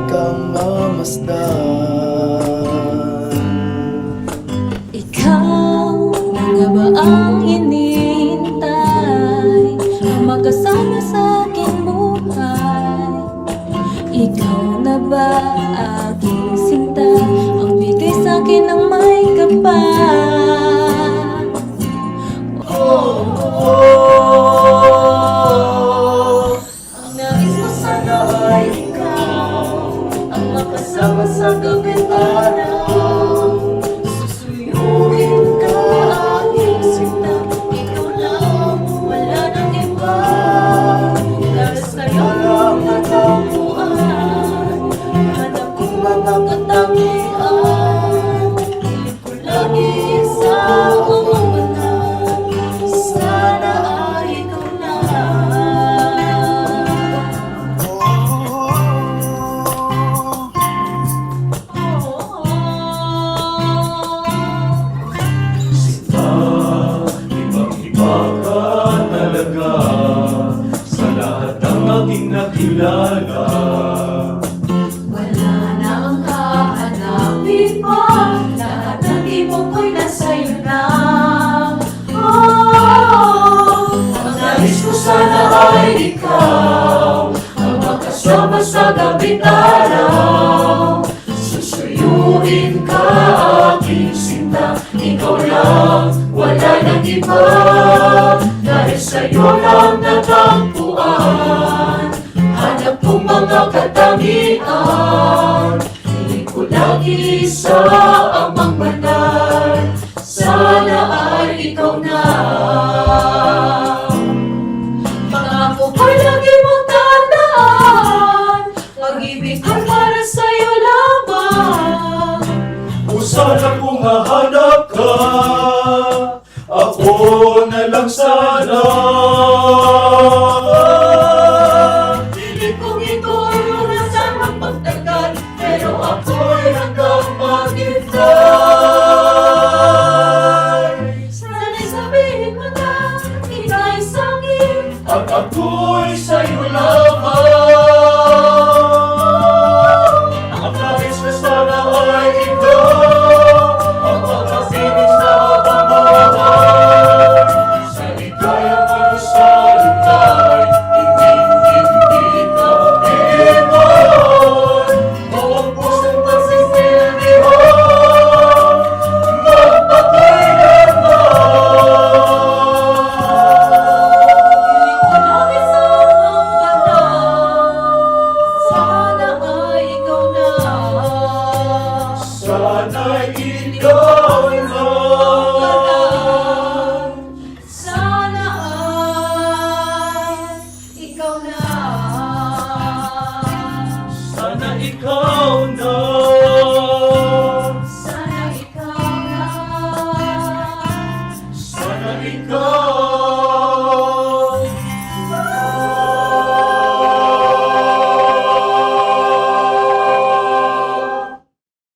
kang mamasdan. Ikaw na nga ba ang hinihintay, ang makasama sa aking buhay? Ikaw na ba aking sinta, ang bigay sa akin ng may kapal? Ang nais ko sana ay ikaw, ang makasama sa gabing araw. Susuyuin ka aking sinta, ikaw lang, wala nang iba. Dahil sa'yo lang natagpuan, hanap kong mga katangian. Pilit ko lagi sa umang banal, sana ay ikaw Ibang-iba ka talaga sa lahat ng aking nakilala. Wala na ang hahanapin mo, lahat ng ibon ko'y nasa'yo na. Ang nais ko sana ay ikaw, ang makasama sa gabing araw. Susuyuin ka aking sinta, ikaw lang, wala nang iba. Dahil sa'yo lang natagpuan, hanap kong mga katangian. Piling ko lagi sa amang banal, sana ay ikaw na. Pangako ko'y lagi mong tandaan, pag-ibig ko'y para sa'yo lamang. Kung sana kung hahanap ka, ako na lang sana. Pilit kong ituro na sana magtagal, pero ako'y hanggang maghintay. Sana'y sabihin mo na ika'y sangin, At ako'y sa'yo lamang. Ang nais ko sana ay ikaw, ang makapiling sa pamamahay. Sa ligaya mo sa lutay, hindi ka iwan. Buong pusong pagsisilbihan, sana'y ikaw na. sana ay ikaw na. Sana ikaw na.